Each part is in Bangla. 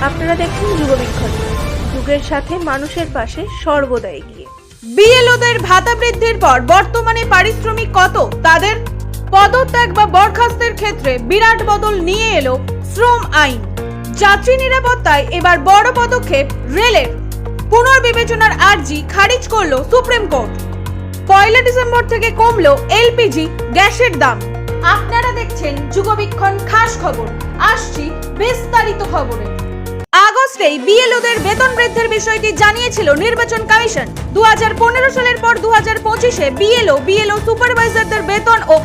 আপনারা দেখছেন যুগবীক্ষণ, যুগের সাথে মানুষের পাশে সর্বদা এগিয়ে। বিএলওদের ভাতা বৃদ্ধির পর বর্তমানে পারিশ্রমিক কত, তাদের পদত্যাগ বা বরখাস্তের ক্ষেত্রে বিরাট বদল নিয়ে এলো শ্রম আইন। যাত্রী নিরাপত্তায় এবার বড় পদক্ষেপ রেলের। পুনর্বিবেচনার আর্জি খারিজ করলো সুপ্রিম কোর্ট। 1 ডিসেম্বর থেকে কমলো এলপিজি গ্যাসের দাম। আপনারা দেখছেন যুগবীক্ষণ খাস খবর। আসছি বিস্তারিত খবরে। আগস্টেই বিএলওদের বেতন বৃদ্ধির বিষয়টি জানিয়েছিল নির্বাচন কমিশন। 2015 সালের পর 2025-এ বিএলও সুপারভাইজারদের বেতন ও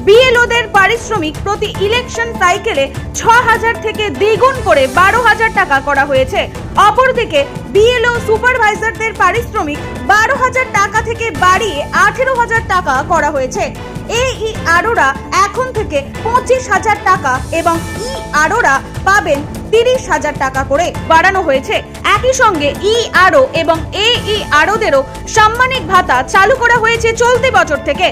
বিএলওদের পারিশ্রমিক প্রতি ইলেকশন সাইকেলে 6,000 থেকে দ্বিগুণ করে 12,000 টাকা করা হয়েছে। অপরদিকে বিএলও সুপারভাইজারদের পারিশ্রমিক 12,000 টাকা থেকে বাড়িয়ে 18,000 টাকা করা হয়েছে। AEROরা এখন থেকে 25,000 টাকা এবং EROরা পাবেন 30,000 টাকা করে বাড়ানো হয়েছে। একই সঙ্গে ERO এবং AEROদেরও সাম্মানিক ভাতা চালু করা হয়েছে চলতি বছর থেকে।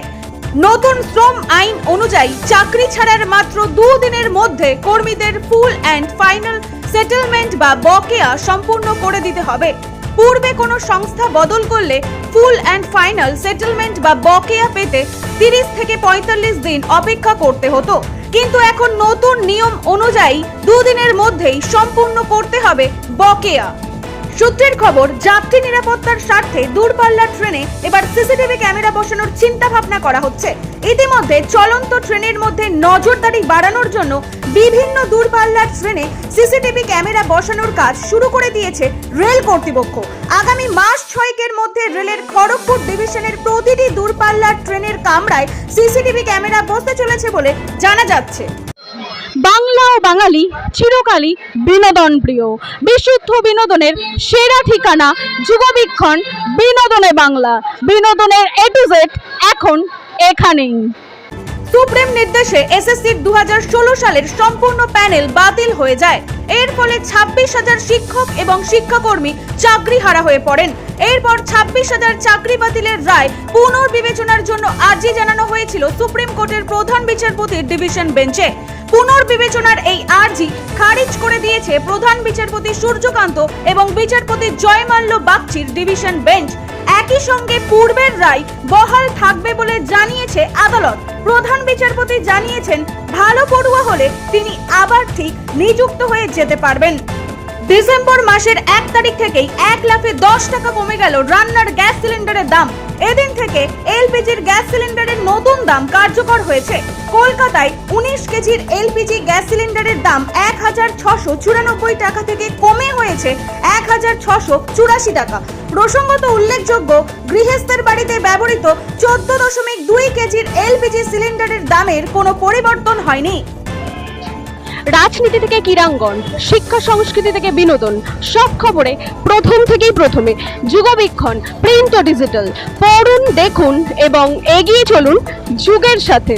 নতুন শ্রম আইন অনুযায়ী চাকরি ছাড়ার মাত্র 2 দিনের মধ্যে কর্মীদের ফুল অ্যান্ড ফাইনাল সেটেলমেন্ট বা বকেয়া সম্পূর্ণ করে দিতে হবে। পূর্বে কোনো সংস্থা বদল করলে ফুল অ্যান্ড ফাইনাল সেটেলমেন্ট বা বকেয়া পেতে 30 থেকে 45 দিন অপেক্ষা করতে হতো, কিন্তু এখন নতুন নিয়ম অনুযায়ী 2 দিনের মধ্যেই সম্পূর্ণ করতে হবে বকেয়া। সূত্রের খবর, যাত্রী নিরাপত্তার স্বার্থে দূরপাল্লার ট্রেনে এবার সিসিটিভি ক্যামেরা বসানোর চিন্তা ভাবনা করা হচ্ছে। ইতিমধ্যে চলন্ত ট্রেনের মধ্যে নজরদারি বাড়ানোর জন্য বিভিন্ন দূরপাল্লার ট্রেনে সিসিটিভি ক্যামেরা বসানোর কাজ শুরু করে দিয়েছে রেল কর্তৃপক্ষ। আগামী মাস 6 মধ্যে রেলের খড়গপুর ডিভিশনের প্রতিটি দূরপাল্লার ট্রেনের কামরায় সিসিটিভি ক্যামেরা বসতে চলেছে বলে জানা যাচ্ছে। বাংলা ও বাঙালি চিরকালই বিনোদন প্রিয়। বিশুদ্ধ বিনোদনের সেরা ঠিকানা যুগবীক্ষণ, বিনোদনে বাংলা। বিনোদনের A to Z এখন এখানেই। সুপ্রিম নির্দেশে এসএসসির 2016 সালের সম্পূর্ণ প্যানেল বাতিল হয়ে যায়। এর ফলে 26,000 শিক্ষক এবং শিক্ষাকর্মী চাকরি হারা হয়ে পড়েন। এরপর 26,000 চাকরি বাতিলের রায় পুনর্বিবেচনার জন্য আর্জি জানানো হয়েছিল সুপ্রিম কোর্টের প্রধান বিচারপতির ডিভিশন বেঞ্চে। পুনর্বিবেচনার এই আর্জি খারিজ করে দিয়েছে প্রধান বিচারপতি সূর্যকান্ত এবং বিচারপতি জয়মাল্য বাগচির ডিভিশন বেঞ্চ। একই সঙ্গে পূর্বের রায় বহাল থাকবে বলে জানিয়েছে আদালত। প্রধান বিচারপতি জানিয়েছেন, ভালো পড়ুয়া হলে তিনি আবার ঠিক নিযুক্ত হয়ে যেতে পারবেন। ডিসেম্বর মাসের 1 তারিখ থেকেই 1 লাফে 10 টাকা কমে গেল রান্নার গ্যাস সিলিন্ডারের দাম। এদিন থেকে এলপিজির গ্যাস সিলিন্ডারের নতুন দাম কার্যকর হয়েছে। কলকাতায় 19 কেজির এলপিজি গ্যাস সিলিন্ডারের দাম 1,694 টাকা থেকে কমে হয়েছে 1,684 টাকা। প্রসঙ্গত উল্লেখযোগ্য, গৃহস্থের বাড়িতে ব্যবহৃত 14.2 কেজির এলপিজি সিলিন্ডারের দামের কোনো পরিবর্তন হয়নি। রাজনীতি থেকে ক্রীড়াঙ্গন, শিক্ষা সংস্কৃতি থেকে বিনোদন, সব খবরে প্রথমে যুগবীক্ষণ প্রিন্ট ও ডিজিটাল। পড়ুন, দেখুন এবং এগিয়ে চলুন যুগের সাথে।